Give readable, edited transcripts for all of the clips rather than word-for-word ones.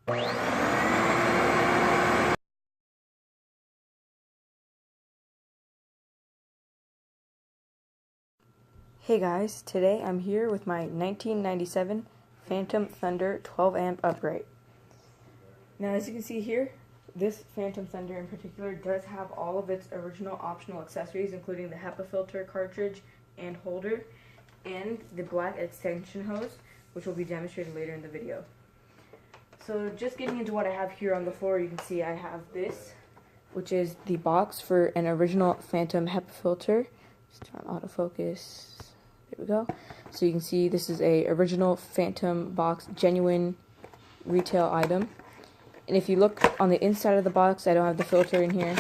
Hey guys, today I'm here with my 1997 Fantom Thunder 12 amp upright. Now as you can see here, this Fantom Thunder in particular does have all of its original optional accessories, including the Hepa Filter cartridge and holder, and the black extension hose, which will be demonstrated later in the video. So just getting into what I have here on the floor, you can see I have this, which is the box for an original Fantom Hepa Filter. Just turn on autofocus. There we go. So you can see this is a original Fantom box, genuine retail item. And if you look on the inside of the box, I don't have the filter in here,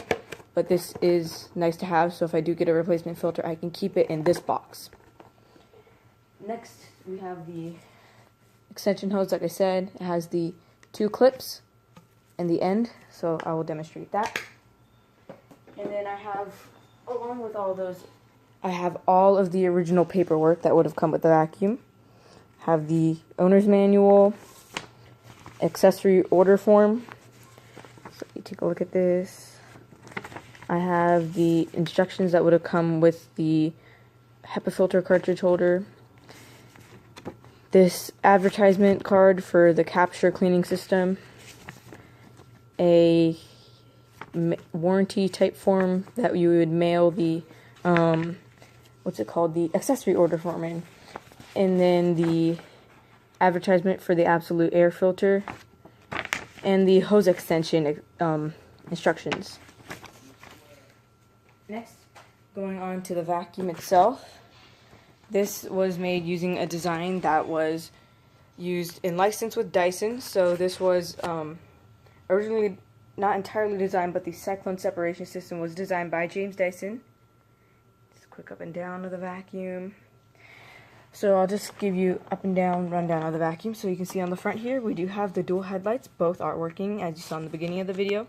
but this is nice to have, so if I do get a replacement filter, I can keep it in this box. Next, we have the extension hose. Like I said, it has the 2 clips and the end, so I will demonstrate that. And then I have, along with all those, I have all of the original paperwork that would have come with the vacuum. I have the owner's manual, accessory order form. So you take a look at this. I have the instructions that would have come with the Hepa Filter cartridge holder. This advertisement card for the capture cleaning system. A warranty type form that you would mail the the accessory order form in, and then the advertisement for the absolute air filter, and the hose extension instructions. Next, going on to the vacuum itself. This was made using a design that was used in license with Dyson, so this was originally not entirely designed, but the cyclone separation system was designed by James Dyson. Quick up and down of the vacuum. So I'll just give you up and down rundown of the vacuum. So you can see on the front here, we do have the dual headlights. Both are working, as you saw in the beginning of the video.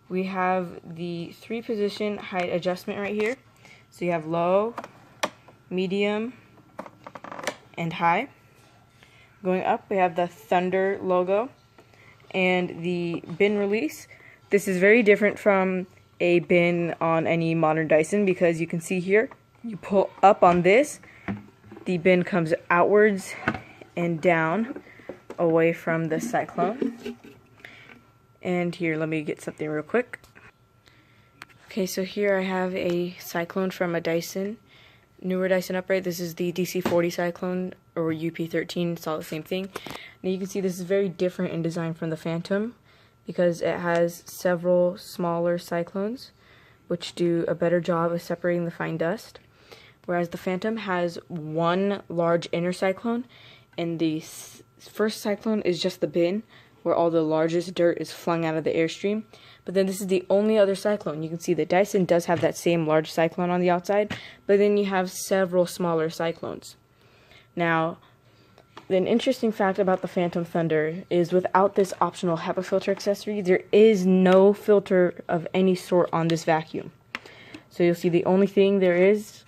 We have the 3-position height adjustment right here. So you have low, medium, and high. Going up, we have the Thunder logo and the bin release. This is very different from a bin on any modern Dyson, because you can see here, you pull up on this, the bin comes outwards and down away from the cyclone. And here, let me get something real quick. Okay, so here I have a cyclone from a Dyson, newer Dyson upright. This is the DC40 cyclone, or UP13, it's all the same thing. Now you can see this is very different in design from the Fantom, because it has several smaller cyclones, which do a better job of separating the fine dust. Whereas the Fantom has one large inner cyclone, and the first cyclone is just the bin, where all the largest dirt is flung out of the airstream. But then this is the only other cyclone. You can see that Dyson does have that same large cyclone on the outside, but then you have several smaller cyclones. Now, an interesting fact about the Fantom Thunder is without this optional Hepa Filter accessory, there is no filter of any sort on this vacuum. So you'll see the only thing there is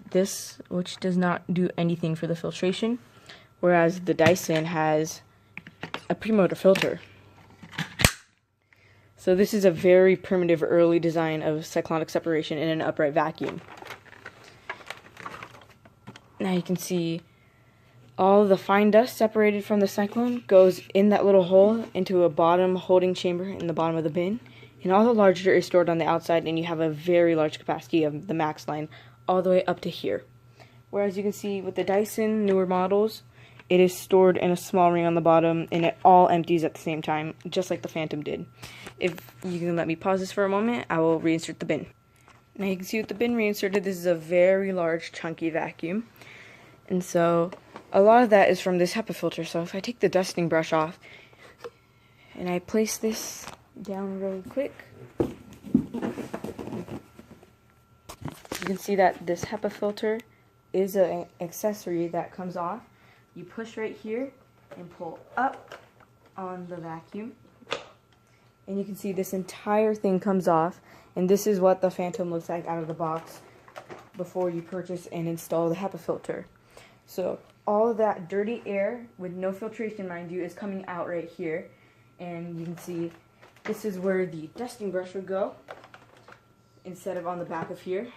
this, which does not do anything for the filtration, whereas the Dyson has a premotor filter. So this is a very primitive early design of cyclonic separation in an upright vacuum. Now you can see all of the fine dust separated from the cyclone goes in that little hole into a bottom holding chamber in the bottom of the bin, and all the large dirt is stored on the outside, and you have a very large capacity of the max line all the way up to here. Whereas you can see with the Dyson newer models, it is stored in a small ring on the bottom, and it all empties at the same time, just like the Fantom did. If you can let me pause this for a moment, I will reinsert the bin. Now you can see with the bin reinserted, this is a very large chunky vacuum, and so a lot of that is from this Hepa filter. So if I take the dusting brush off and I place this down really quick, you can see that this Hepa filter is an accessory that comes off. You push right here and pull up on the vacuum, and you can see this entire thing comes off, and this is what the Fantom looks like out of the box before you purchase and install the Hepa filter. So all of that dirty air with no filtration, mind you, is coming out right here. And you can see this is where the dusting brush would go instead of on the back of here.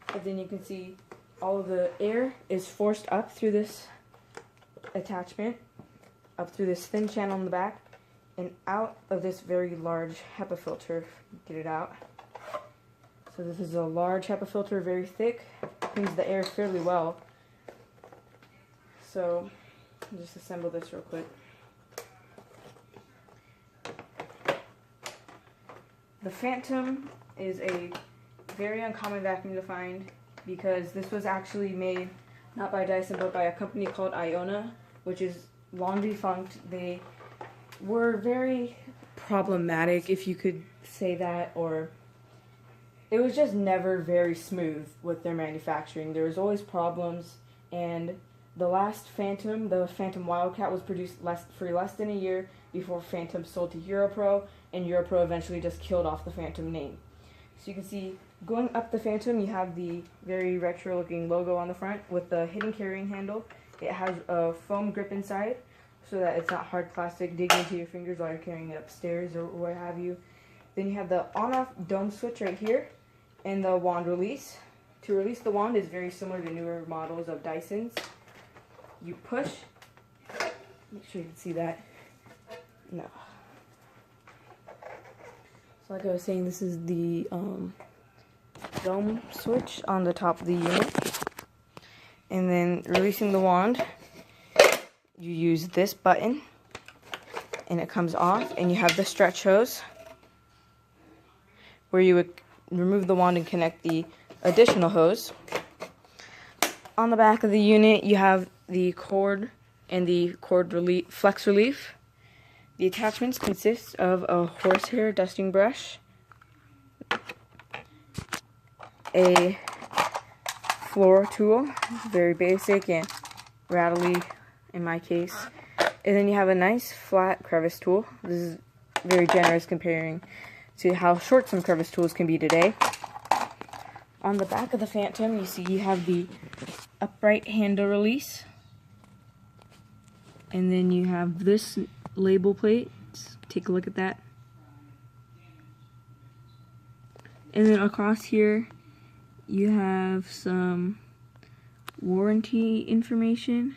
But then you can see all of the air is forced up through this attachment, up through this thin channel in the back, and out of this very large Hepa filter. Get it out. So this is a large Hepa filter, very thick, cleans the air fairly well. So I'll just assemble this real quick. The Fantom is a very uncommon vacuum to find because this was actually made not by Dyson but by a company called Iona, which is long defunct. They were very problematic, if you could say that, or it was just never very smooth with their manufacturing. There was always problems, and the last Fantom, the Fantom Wildcat, was produced for less than a year before Fantom sold to Europro, and Europro eventually just killed off the Fantom name. So you can see, going up the Fantom, you have the very retro-looking logo on the front with the hidden carrying handle. It has a foam grip inside, so that it's not hard plastic digging into your fingers while you're carrying it upstairs or what have you. Then you have the on-off dome switch right here, and the wand release. To release the wand is very similar to newer models of Dyson's. You push, make sure you can see that. No. So like I was saying, this is the dome switch on the top of the unit. And then releasing the wand, you use this button and it comes off, and you have the stretch hose where you would remove the wand and connect the additional hose. On the back of the unit, you have the cord and the cord flex relief. The attachments consist of a horsehair dusting brush, a floor tool, very basic and rattly in my case, and then you have a nice flat crevice tool. This is very generous comparing to how short some crevice tools can be today. On the back of the Fantom, you see you have the upright handle release, and then you have this label plate. Take a look at that. And then across here you have some warranty information,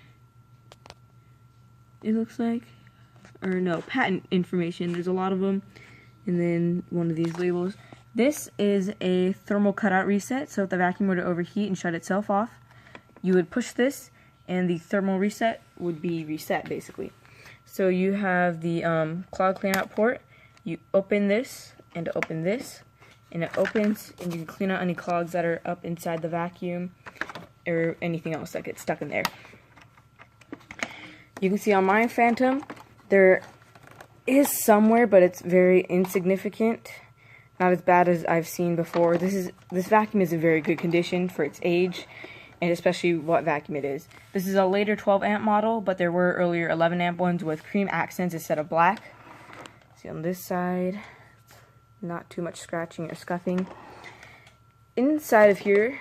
it looks like, or no, patent information. There's a lot of them. And then one of these labels. This is a thermal cutout reset, so if the vacuum were to overheat and shut itself off, you would push this and the thermal reset would be reset, basically. So you have the clog cleanout port. You open this and open this, and it opens, and you can clean out any clogs that are up inside the vacuum or anything else that gets stuck in there. You can see on my Fantom there is somewhere, but it's very insignificant. Not as bad as I've seen before. This vacuum is in very good condition for its age, and especially what vacuum it is. This is a later 12 amp model, but there were earlier 11 amp ones with cream accents instead of black. See on this side, not too much scratching or scuffing. Inside of here,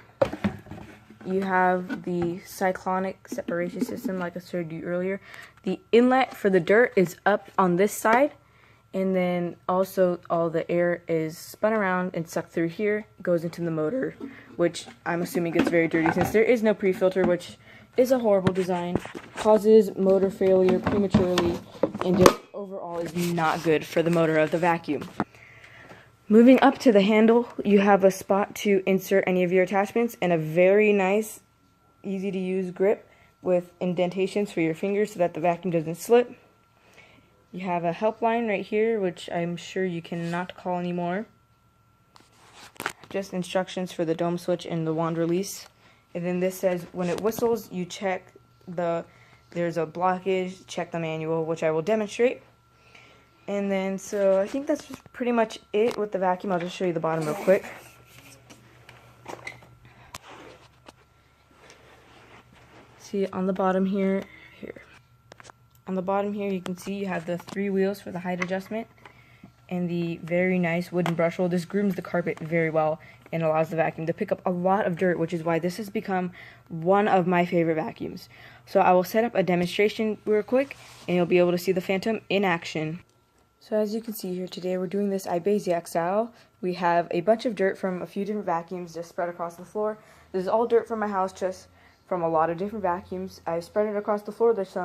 you have the cyclonic separation system, like I showed you earlier. The inlet for the dirt is up on this side, and then also all the air is spun around and sucked through here, goes into the motor, which I'm assuming gets very dirty since there is no pre-filter, which is a horrible design, causes motor failure prematurely, and just overall is not good for the motor of the vacuum. Moving up to the handle, you have a spot to insert any of your attachments and a very nice, easy to use grip with indentations for your fingers so that the vacuum doesn't slip. You have a helpline right here, which I'm sure you cannot call anymore. Just instructions for the dome switch and the wand release. And then this says when it whistles, you check there's a blockage, check the manual, which I will demonstrate. And then, so I think that's just pretty much it with the vacuum. I'll just show you the bottom real quick. See on the bottom here. On the bottom here, you can see you have the 3 wheels for the height adjustment. and the very nice wooden brush hole. This grooms the carpet very well and allows the vacuum to pick up a lot of dirt, which is why this has become one of my favorite vacuums. So I will set up a demonstration real quick, and you'll be able to see the Fantom in action. So as you can see here today, we're doing this Ibasiac style. We have a bunch of dirt from a few different vacuums just spread across the floor. This is all dirt from my house, just from a lot of different vacuums. I've spread it across the floor. There's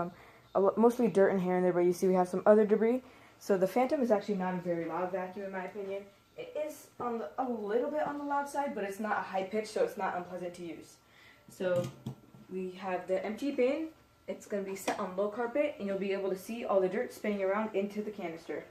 mostly dirt and hair in there, but you see we have some other debris. So the Fantom is actually not a very loud vacuum in my opinion. It is a little bit on the loud side, but it's not a high pitch, so it's not unpleasant to use. So we have the empty bin. It's going to be set on low carpet, and you'll be able to see all the dirt spinning around into the canister.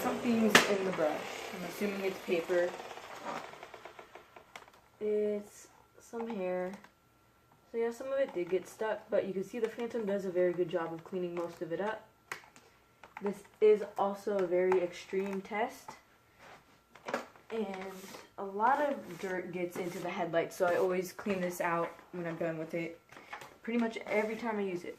Something's in the brush. I'm assuming it's paper. It's some hair. So yeah, some of it did get stuck, but you can see the Fantom does a very good job of cleaning most of it up. This is also a very extreme test, and a lot of dirt gets into the headlights, so I always clean this out when I'm done with it, pretty much every time I use it.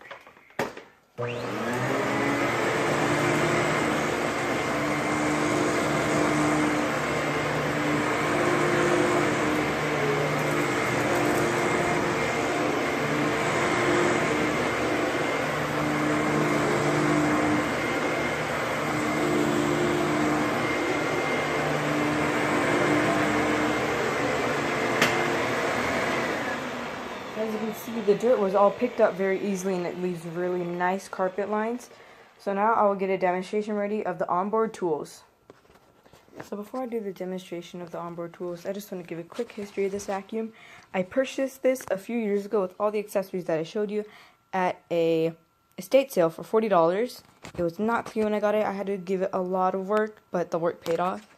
As you can see, the dirt was all picked up very easily, and it leaves really nice carpet lines. So now I will get a demonstration ready of the onboard tools. So before I do the demonstration of the onboard tools, I just want to give a quick history of this vacuum. I purchased this a few years ago with all the accessories that I showed you at a estate sale for $40. It was not clean when I got it. I had to give it a lot of work, but the work paid off.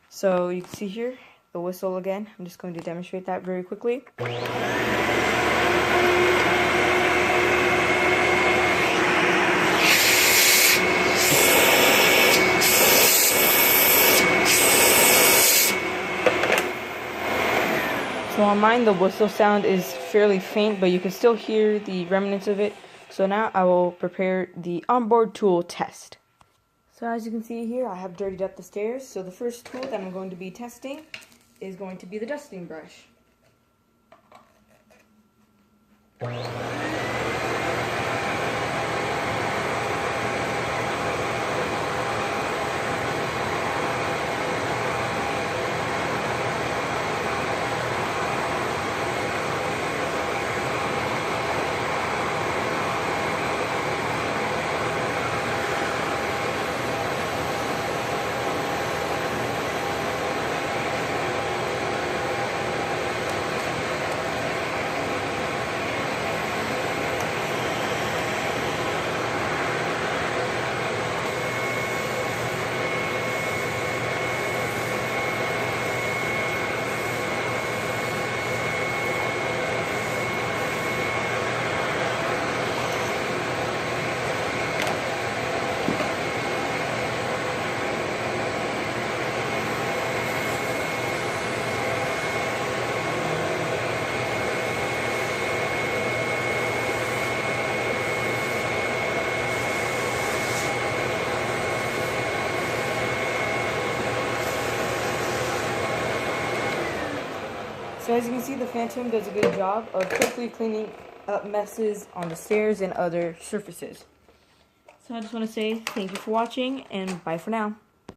So you can see here the whistle again. I'm just going to demonstrate that very quickly. So on mine, the whistle sound is fairly faint, but you can still hear the remnants of it. So now I will prepare the onboard tool test. So as you can see here, I have dirtied up the stairs. So the first tool that I'm going to be testing is going to be the dusting brush. So as you can see, the Fantom does a good job of quickly cleaning up messes on the stairs and other surfaces. So I just want to say thank you for watching, and bye for now.